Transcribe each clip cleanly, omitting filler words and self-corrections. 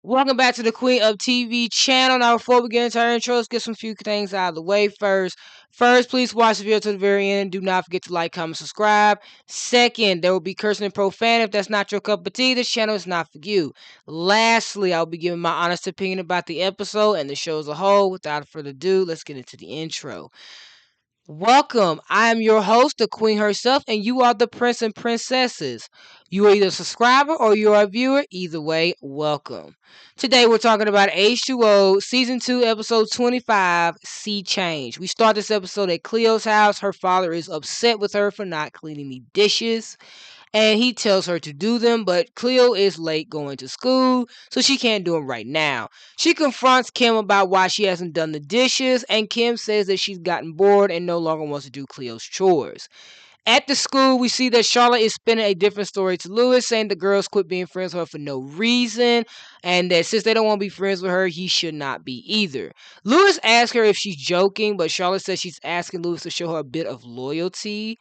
Welcome back to the Queen of TV channel. Now, before we get into our intro, let's get some few things out of the way first. First, please watch the video to the very end. Do not forget to like, comment, subscribe. Second, there will be cursing and profane. If that's not your cup of tea, this channel is not for you. Lastly, I'll be giving my honest opinion about the episode and the show as a whole. Without further ado, let's get into the intro. Welcome. I am your host, the Queen herself, and you are the Prince and Princesses. You are either a subscriber or you are a viewer. Either way, welcome. Today we're talking about H2O Season 2, Episode 25, Sea Change. We start this episode at Cleo's house. Her father is upset with her for not cleaning the dishes, and he tells her to do them, but Cleo is late going to school, so she can't do them right now. She confronts Kim about why she hasn't done the dishes, and Kim says that she's gotten bored and no longer wants to do Cleo's chores. At the school, we see that Charlotte is spinning a different story to Lewis, saying the girls quit being friends with her for no reason, and that since they don't want to be friends with her, he should not be either. Lewis asks her if she's joking, but Charlotte says she's asking Lewis to show her a bit of loyalty,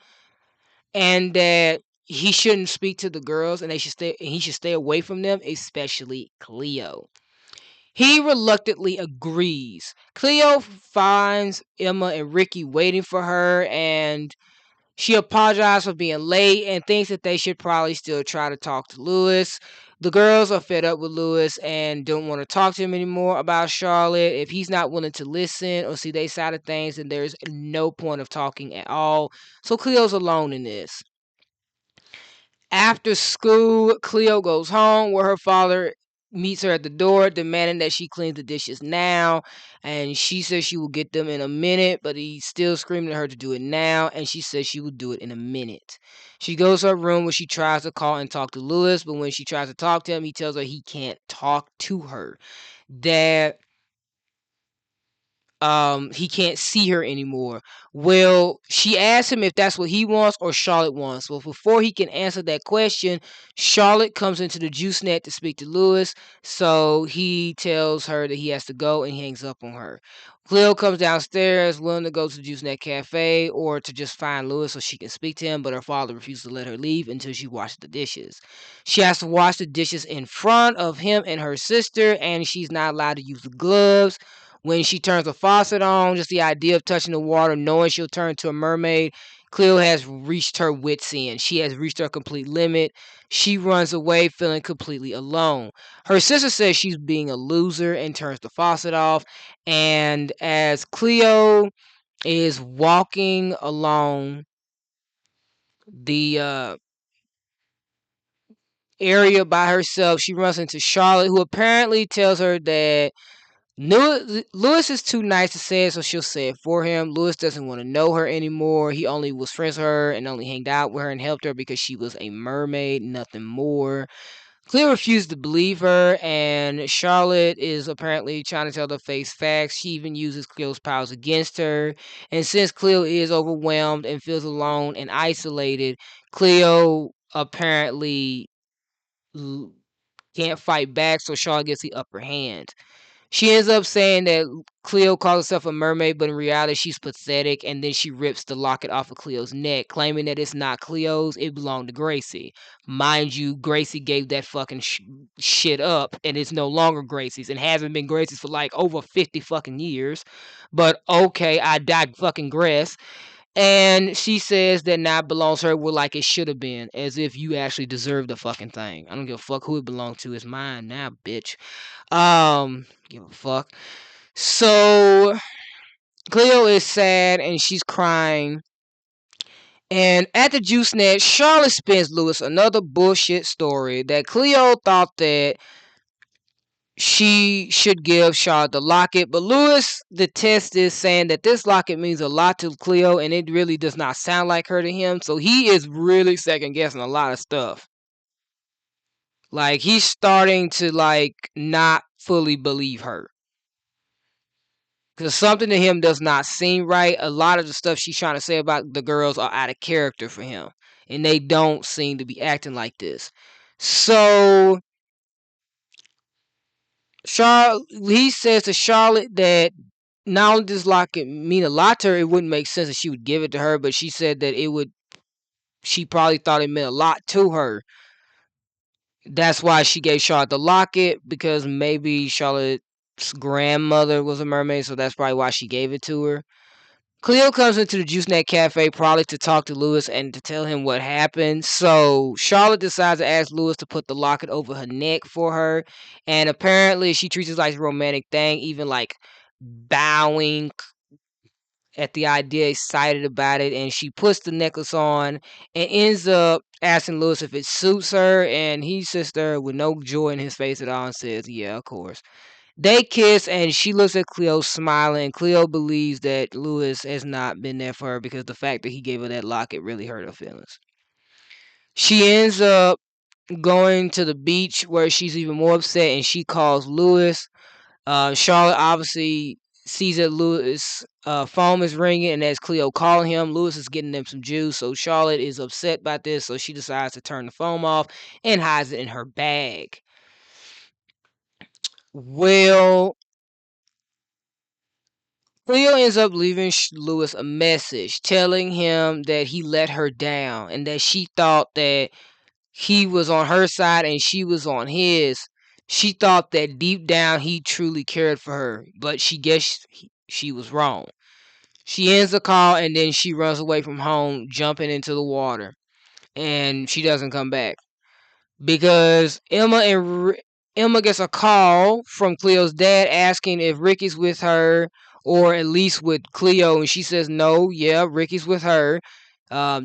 and that he shouldn't speak to the girls, and he should stay away from them, especially Cleo. He reluctantly agrees. Cleo finds Emma and Ricky waiting for her, and she apologizes for being late and thinks that they should probably still try to talk to Lewis. The girls are fed up with Lewis and don't want to talk to him anymore about Charlotte. If he's not willing to listen or see their side of things, then there's no point of talking at all. So Cleo's alone in this. After school, Cleo goes home where her father meets her at the door, demanding that she clean the dishes now. And she says she will get them in a minute, but he's still screaming at her to do it now. And she says she will do it in a minute. She goes to her room where she tries to call and talk to Lewis, but when she tries to talk to him, he tells her he can't talk to her. That he can't see her anymore. Well, she asks him if that's what he wants or Charlotte wants. Well, before he can answer that question, Charlotte comes into the juice net to speak to Lewis, so he tells her that he has to go and he hangs up on her. Cleo comes downstairs willing to go to the juice net cafe or to just find Lewis so she can speak to him, but her father refuses to let her leave until she washes the dishes. She has to wash the dishes in front of him and her sister, and she's not allowed to use the gloves. When she turns the faucet on, just the idea of touching the water, knowing she'll turn into a mermaid, Cleo has reached her wit's end. She has reached her complete limit. She runs away feeling completely alone. Her sister says she's being a loser and turns the faucet off. And as Cleo is walking along the area by herself, she runs into Charlotte, who apparently tells her that Lewis is too nice to say it, so she'll say it for him. Lewis doesn't want to know her anymore. He only was friends with her and only hanged out with her and helped her because she was a mermaid, nothing more. Cleo refused to believe her, and Charlotte is apparently trying to tell the face facts. She even uses Cleo's powers against her. And since Cleo is overwhelmed and feels alone and isolated, Cleo apparently can't fight back, so Charlotte gets the upper hand. She ends up saying that Cleo calls herself a mermaid, but in reality she's pathetic, and then she rips the locket off of Cleo's neck, claiming that it's not Cleo's, it belonged to Gracie. Mind you, Gracie gave that fucking shit up, and it's no longer Gracie's, and hasn't been Gracie's for like over 50 fucking years. But okay, I digress. And she says that now it belongs to her, well, like it should have been, as if you actually deserve the fucking thing. I don't give a fuck who it belonged to. It's mine now, bitch. Give a fuck. So Cleo is sad and she's crying. And at the juice net, Charlotte spins Lewis another bullshit story that Cleo thought that she should give Charlotte the locket, but Lewis detests this, saying that this locket means a lot to Cleo and it really does not sound like her to him. So he is really second guessing a lot of stuff. Like he's starting to like not fully believe her. Because something to him does not seem right. A lot of the stuff she's trying to say about the girls are out of character for him. And they don't seem to be acting like this. So he says to Charlotte that not only does locket mean a lot to her, it wouldn't make sense that she would give it to her, but she said that she probably thought it meant a lot to her. That's why she gave Charlotte the locket, because maybe Charlotte's grandmother was a mermaid, so that's probably why she gave it to her. Cleo comes into the Juice Net Cafe probably to talk to Lewis and to tell him what happened. So Charlotte decides to ask Lewis to put the locket over her neck for her. And apparently she treats it like a romantic thing, even like bowing at the idea, excited about it. And she puts the necklace on and ends up asking Lewis if it suits her. And he sits there with no joy in his face at all and says, yeah, of course. They kiss, and she looks at Cleo smiling. Cleo believes that Lewis has not been there for her because the fact that he gave her that locket really hurt her feelings. She ends up going to the beach where she's even more upset, and she calls Lewis. Charlotte obviously sees that Lewis' phone is ringing, and as Cleo calling him, Lewis is getting them some juice. So Charlotte is upset about this, so she decides to turn the phone off and hides it in her bag. Well, Cleo ends up leaving Lewis a message telling him that he let her down and that she thought that he was on her side and she was on his. She thought that deep down he truly cared for her, but she guessed she was wrong. She ends the call and then she runs away from home, jumping into the water, and she doesn't come back because Emma gets a call from Cleo's dad asking if Ricky's with her or at least with Cleo, and she says no. Yeah, Ricky's with her.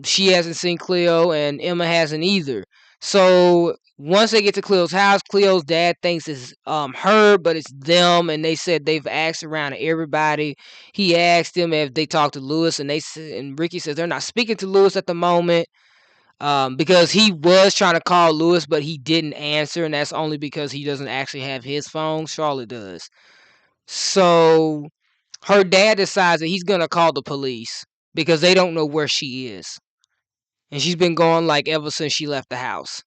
She hasn't seen Cleo, and Emma hasn't either. So once they get to Cleo's house, Cleo's dad thinks it's her, but it's them, and they said they've asked around to everybody. He asked them if they talked to Lewis, and and Ricky says they're not speaking to Lewis at the moment. Because he was trying to call Lewis, but he didn't answer, and that's only because he doesn't actually have his phone. Charlotte does. So her dad decides that he's gonna call the police because they don't know where she is, and she's been gone like ever since she left the house.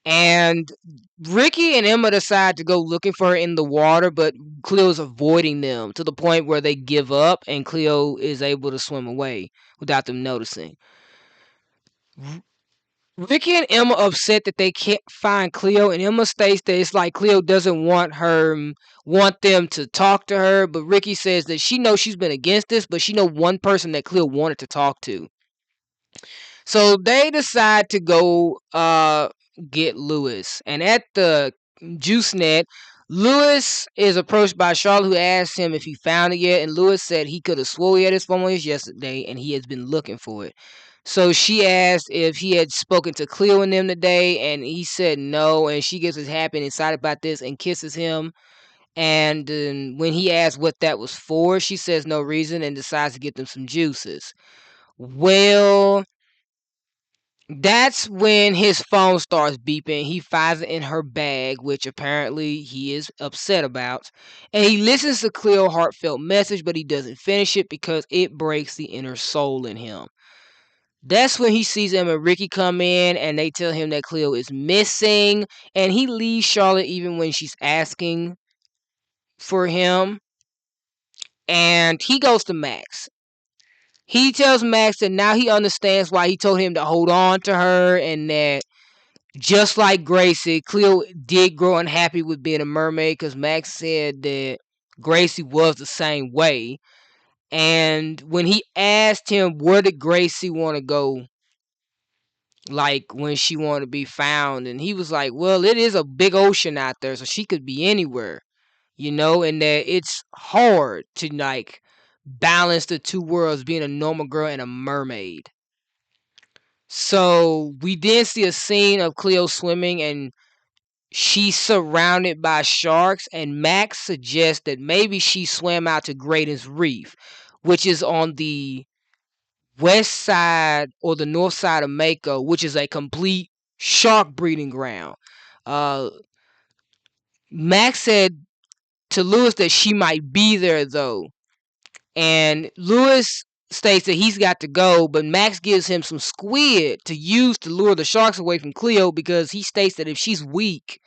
And Ricky and Emma decide to go looking for her in the water, but Cleo's avoiding them to the point where they give up, and Cleo is able to swim away without them noticing. Ricky and Emma upset that they can't find Cleo, and Emma states that it's like Cleo doesn't want them to talk to her, but Ricky says that she knows she's been against this, but she know one person that Cleo wanted to talk to. So they decide to go get Lewis, and at the juice net, Lewis is approached by Charlotte, who asks him if he found it yet, and Lewis said he could have swore he had his phone yesterday, and he has been looking for it. So she asked if he had spoken to Cleo and them today, and he said no. And she gets happy and excited about this and kisses him. And when he asks what that was for, she says no reason and decides to get them some juices. Well, that's when his phone starts beeping. He finds it in her bag, which apparently he is upset about. And he listens to Cleo's heartfelt message, but he doesn't finish it because it breaks the inner soul in him. That's when he sees Emma and Ricky come in and they tell him that Cleo is missing, and he leaves Charlotte even when she's asking for him, and he goes to Max. He tells Max that now he understands why he told him to hold on to her, and that just like Gracie, Cleo did grow unhappy with being a mermaid because Max said that Gracie was the same way. And when he asked him where did Gracie want to go, like when she wanted to be found, and he was like, well, it is a big ocean out there, so she could be anywhere, and that it's hard to like balance the two worlds, being a normal girl and a mermaid. So we then see a scene of Cleo swimming, and she's surrounded by sharks, and Max suggests that maybe she swam out to Graydon's Reef, which is on the west side or the north side of Mako, which is a complete shark breeding ground. Uh, Max said to Lewis that she might be there though, and Lewis states that he's got to go, but Max gives him some squid to use to lure the sharks away from Cleo because he states that if she's weak,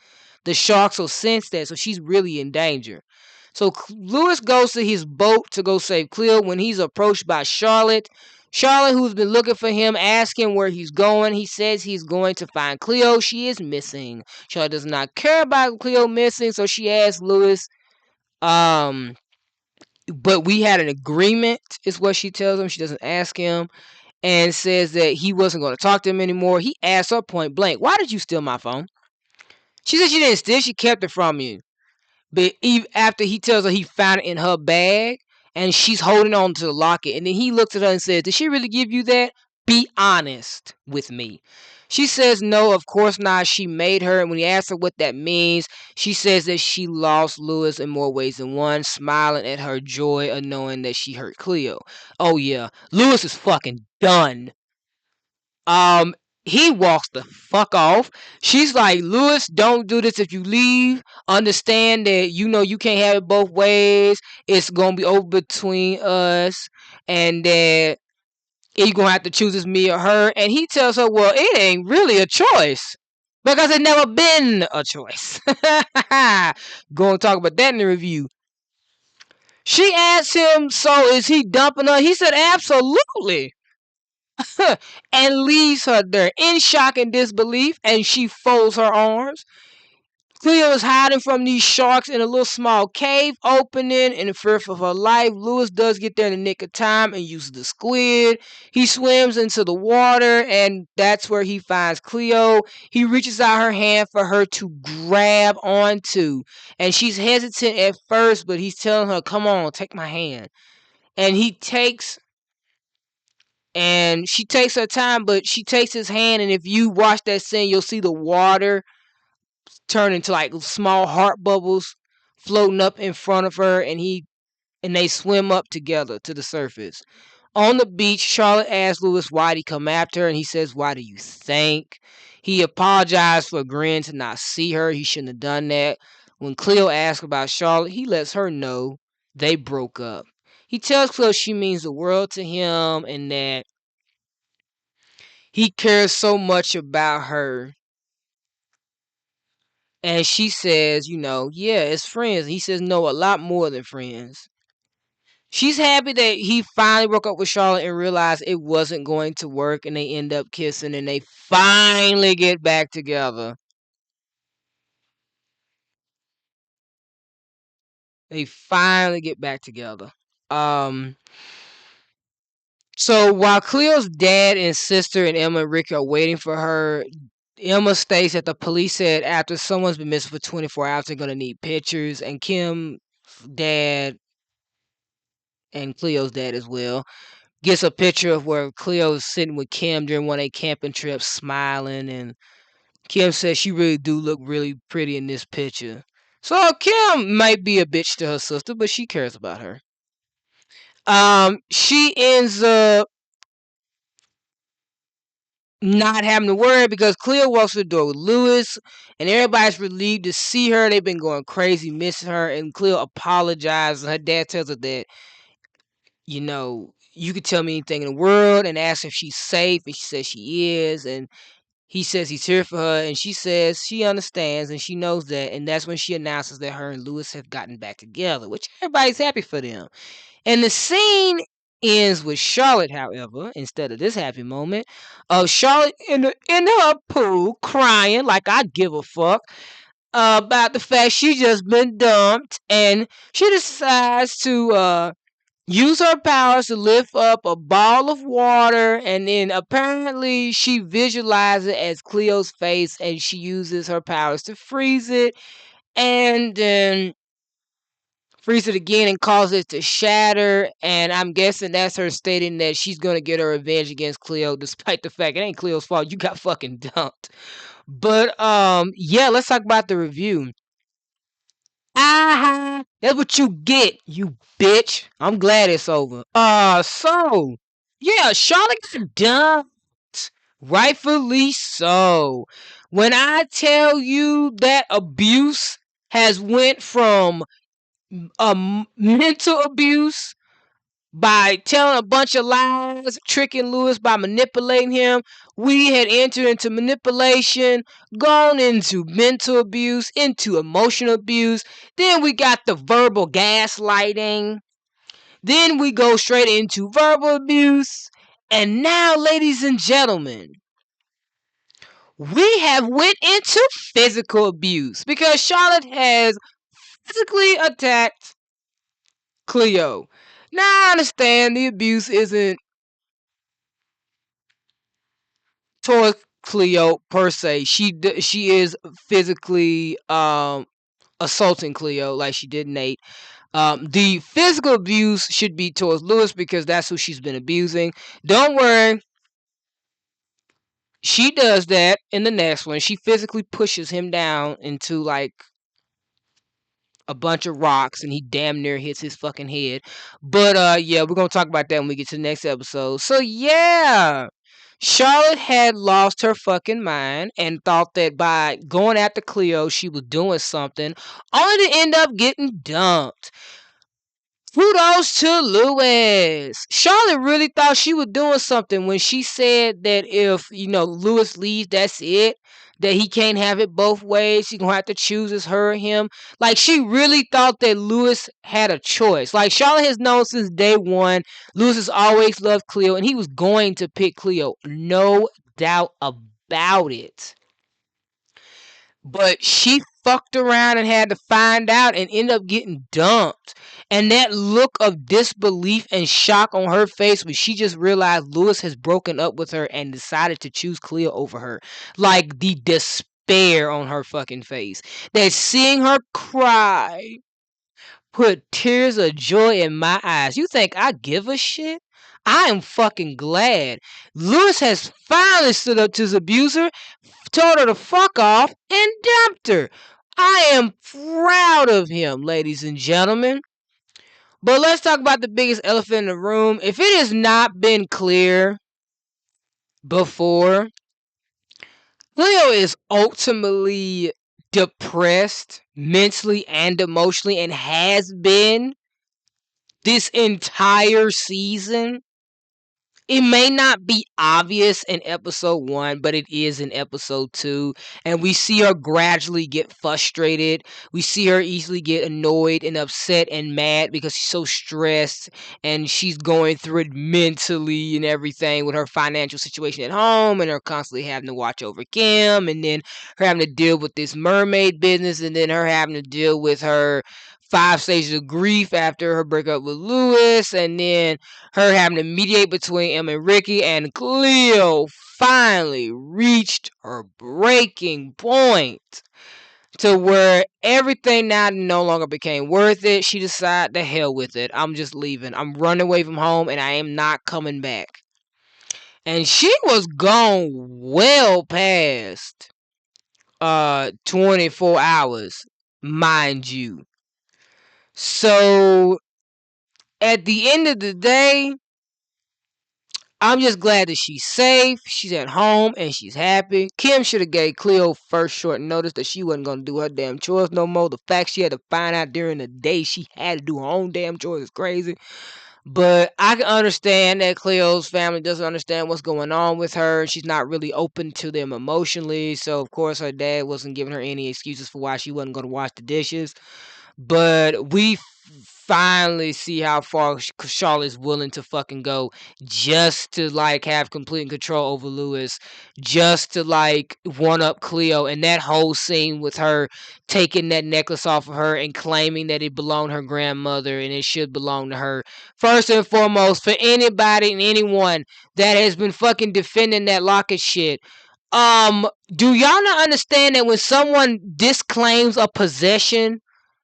the sharks will sense that, so she's really in danger. So Lewis goes to his boat to go save Cleo when he's approached by Charlotte. Charlotte, who's been looking for him, asks him where he's going. He says he's going to find Cleo. She is missing. Charlotte does not care about Cleo missing, so she asks Lewis, um, but we had an agreement, is what she tells him. She doesn't ask him, and says that he wasn't going to talk to him anymore. He asks her point blank, "Why did you steal my phone?" She said she didn't steal, she kept it from you. But even after he tells her he found it in her bag and she's holding on to the locket, and then he looks at her and says, "Did she really give you that? Be honest with me." She says no, of course not. She made her. And when he asks her what that means, she says that she lost Lewis in more ways than one, smiling at her joy of knowing that she hurt Cleo. Oh yeah, Lewis is fucking done. Um, he walks the fuck off. She's like, "Lewis, don't do this. If you leave, understand that you can't have it both ways. It's gonna be over between us, and that you're gonna have to choose it's me or her." And he tells her, "Well, it ain't really a choice because it never been a choice." Gonna talk about that in the review. She asks him, "So is he dumping her?" He said, "Absolutely." And leaves her there in shock and disbelief, and she folds her arms. Cleo is hiding from these sharks in a little small cave opening in fear for her life. Lewis does get there in the nick of time and uses the squid. He swims into the water, and that's where he finds Cleo. He reaches out her hand for her to grab onto, and she's hesitant at first, but he's telling her, "Come on, take my hand." And he takes and she takes her time, but she takes his hand, and if you watch that scene, you'll see the water turn into like small heart bubbles floating up in front of her, and they swim up together to the surface. On the beach, Charlotte asks Lewis why'd he come after her, and he says, "Why do you think?" He apologized for agreeing to not see her. He shouldn't have done that. When Cleo asks about Charlotte, he lets her know they broke up. He tells Cleo she means the world to him and that he cares so much about her. And she says, "Yeah, it's friends." He says, "No, a lot more than friends." She's happy that he finally broke up with Charlotte and realized it wasn't going to work, and they end up kissing and they finally get back together. They finally get back together. Um, so while Cleo's dad and sister and Emma and Ricky are waiting for her, Emma states that the police said after someone's been missing for 24 hours, they're going to need pictures. And Kim's dad and Cleo's dad as well gets a picture of where Cleo is sitting with Kim during one of their camping trips, smiling. And Kim says she really do look really pretty in this picture. So Kim might be a bitch to her sister, but she cares about her. She ends up not having to worry because Cleo walks through the door with Lewis, and everybody's relieved to see her. They've been going crazy missing her, and Cleo apologizes. Her dad tells her that, you could tell me anything in the world, and asks if she's safe, and she says she is, and he says he's here for her, and she says she understands, and she knows that, and that's when she announces that her and Lewis have gotten back together, which everybody's happy for them. And the scene ends with Charlotte, however, instead of this happy moment, of Charlotte in her pool crying like I give a fuck about the fact she just been dumped, and she decides to use her powers to lift up a ball of water, and then apparently she visualizes it as Cleo's face, and she uses her powers to freeze it, and then freeze it again and cause it to shatter. And I'm guessing that's her stating that she's gonna get her revenge against Cleo, despite the fact it ain't Cleo's fault. You got fucking dumped. But yeah, let's talk about the review. Aha! That's what you get, you bitch. I'm glad it's over. So yeah, Charlotte got dumped. Rightfully so. When I tell you that abuse has went from mental abuse by telling a bunch of lies, tricking Lewis by manipulating him. We had entered into manipulation, gone into mental abuse, into emotional abuse. Then we got the verbal gaslighting. Then we go straight into verbal abuse. And now, ladies and gentlemen, we have went into physical abuse because Charlotte has physically attacked Cleo. Now I understand the abuse isn't towards Cleo per se. She is physically assaulting Cleo like she did Nate. The physical abuse should be towards Lewis because that's who she's been abusing. Don't worry, she does that in the next one. She physically pushes him down into like a bunch of rocks and he damn near hits his fucking head. But yeah, we're gonna talk about that when we get to the next episode. So yeah. Charlotte had lost her fucking mind and thought that by going after Cleo she was doing something, only to end up getting dumped. Kudos to Lewis. Charlotte really thought she was doing something when she said that if, Lewis leaves, that's it. That he can't have it both ways. She's going to have to choose as her or him. Like, she really thought that Lewis had a choice. Like, Charlotte has known since day one. Lewis has always loved Cleo, and he was going to pick Cleo. No doubt about it. But she fucked around and had to find out and end up getting dumped. And that look of disbelief and shock on her face when she just realized Lewis has broken up with her and decided to choose Cleo over her. Like the despair on her fucking face. That seeing her cry put tears of joy in my eyes. You think I give a shit? I am fucking glad. Lewis has finally stood up to his abuser, told her to fuck off, and dumped her. I am proud of him, ladies and gentlemen. But let's talk about the biggest elephant in the room. If it has not been clear before, Cleo is ultimately depressed mentally and emotionally and has been this entire season. It may not be obvious in episode 1, but it is in episode 2. And we see her gradually get frustrated. We see her easily get annoyed and upset and mad because she's so stressed and she's going through it mentally and everything with her financial situation at home and her constantly having to watch over Kim and then her having to deal with this mermaid business and then her having to deal with her 5 stages of grief after her breakup with Lewis and then her having to mediate between Em and Ricky, and Cleo finally reached her breaking point to where everything now no longer became worth it. She decided the hell with it. I'm just leaving. I'm running away from home and I am not coming back. And she was gone well past 24 hours, mind you. So at the end of the day, I'm just glad that she's safe, she's at home, and she's happy. Kim should have gave Cleo first short notice that she wasn't going to do her damn chores no more. The fact she had to find out during the day she had to do her own damn chores is crazy. But I can understand that Cleo's family doesn't understand what's going on with her. She's not really open to them emotionally. So, of course, her dad wasn't giving her any excuses for why she wasn't going to wash the dishes. But we finally see how far Charlotte's willing to fucking go just to like have complete control over Lewis, just to like one up Cleo, and that whole scene with her taking that necklace off of her and claiming that it belonged to her grandmother and it should belong to her. First and foremost, for anybody and anyone that has been fucking defending that locket shit, do y'all not understand that when someone disclaims a possession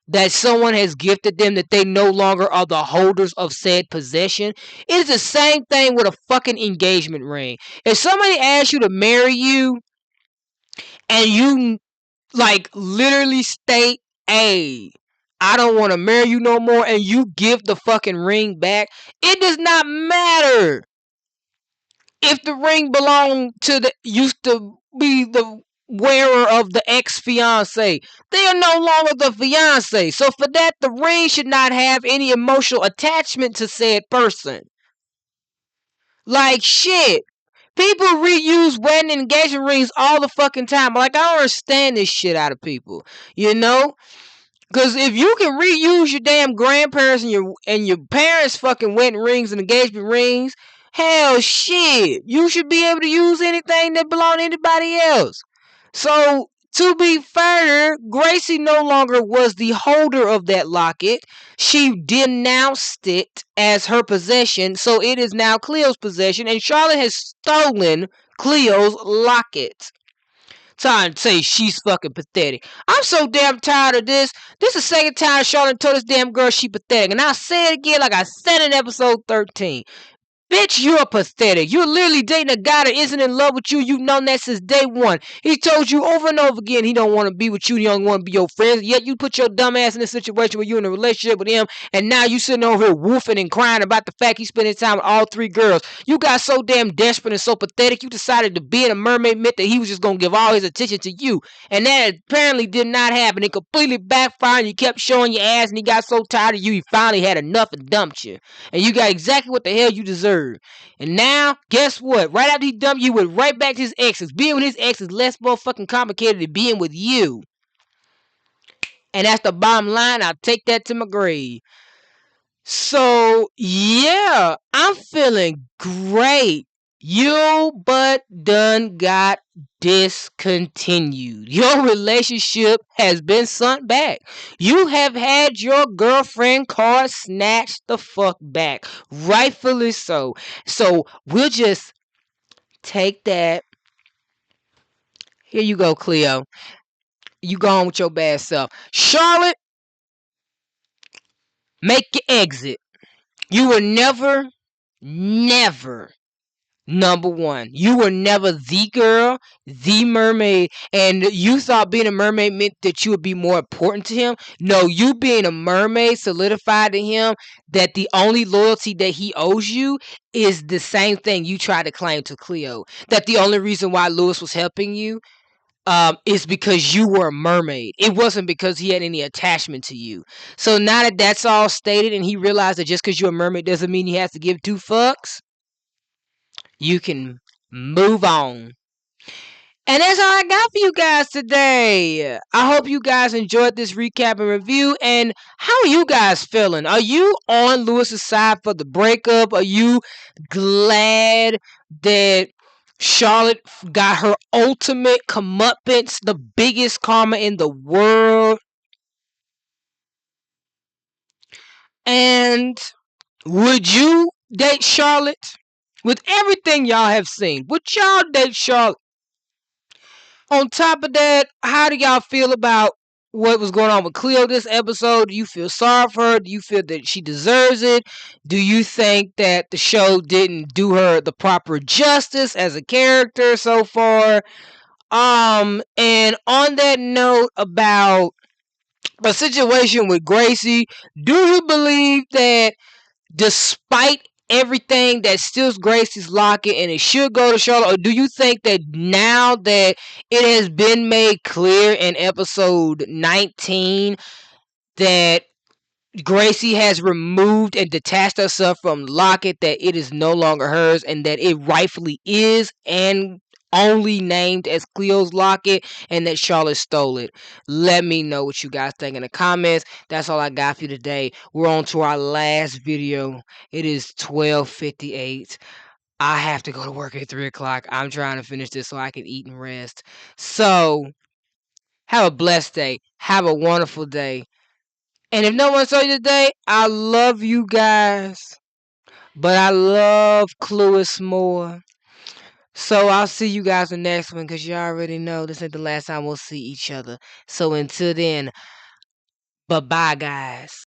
that someone has gifted them, that they no longer are the holders of said possession? It is the same thing with a fucking engagement ring. If somebody asks you to marry you and you like literally state, hey, I don't want to marry you no more, and you give the fucking ring back, it does not matter if the ring belonged to the used to be the wearer of the ex-fiance. They are no longer the fiance. So for that, the ring should not have any emotional attachment to said person. Like shit. People reuse wedding engagement rings all the fucking time. Like, I don't understand this shit out of people. You know? Because if you can reuse your damn grandparents and your parents' fucking wedding rings and engagement rings, Hell shit. You should be able to use anything that belongs to anybody else. So to be fair, Gracie no longer was the holder of that locket. She denounced it as her possession, so it is now Cleo's possession, and Charlotte has stolen Cleo's locket. Trying to say she's fucking pathetic. I'm so damn tired of this. This is the second time Charlotte told this damn girl she pathetic. And I'll say it again like I said in episode 13. Bitch, you're pathetic. You're literally dating a guy that isn't in love with you. You've known that since day one. He told you over and over again he don't want to be with you. He don't want to be your friend. Yet you put your dumb ass in this situation where you're in a relationship with him, and now you sitting over here woofing and crying about the fact he's spending time with all three girls. You got so damn desperate and so pathetic, you decided to be in a mermaid myth that he was just going to give all his attention to you. And that apparently did not happen. It completely backfired. You kept showing your ass, and he got so tired of you, he finally had enough and dumped you. And you got exactly what the hell you deserve. And now, guess what? Right after he dumped you, went right back to his exes. Being with his ex is less motherfucking complicated than being with you. And that's the bottom line. I'll take that to my grave. So, yeah, I'm feeling great. You but done got discontinued. Your relationship has been sent back. You have had your girlfriend card snatched the fuck back. Rightfully so. So we'll just take that. Here you go, Cleo. You go on with your bad self. Charlotte, make your exit. You were never, never number one. You were never the girl, the mermaid, and you thought being a mermaid meant that you would be more important to him. No, you being a mermaid solidified to him that the only loyalty that he owes you is the same thing you tried to claim to Cleo. That the only reason why Lewis was helping you is because you were a mermaid. It wasn't because he had any attachment to you. So now that that's all stated and he realized that just because you're a mermaid doesn't mean he has to give two fucks, you can move on. And that's all I got for you guys today. I hope you guys enjoyed this recap and review. And how are you guys feeling? Are you on Lewis's side for the breakup? Are you glad that Charlotte got her ultimate comeuppance, the biggest karma in the world? And would you date Charlotte? With everything y'all have seen, would y'all date Charlotte? On top of that, how do y'all feel about what was going on with Cleo this episode? Do you feel sorry for her? Do you feel that she deserves it? Do you think that the show didn't do her the proper justice as a character so far? And on that note about the situation with Gracie, do you believe that despite everything that steals Gracie's locket and it should go to Charlotte? Or do you think that now that it has been made clear in episode 19 that Gracie has removed and detached herself from locket, that it is no longer hers and that it rightfully is and only named as Cleo's locket, and that Charlotte stole it? Let me know what you guys think in the comments. That's all I got for you today. We're on to our last video. It is 12:58. I have to go to work at 3 o'clock. I'm trying to finish this so I can eat and rest. So have a blessed day. Have a wonderful day. And if no one saw you today, I love you guys. But I love Clewis more. So I'll see you guys in the next one, because you already know this ain't the last time we'll see each other. So until then, bye-bye, guys.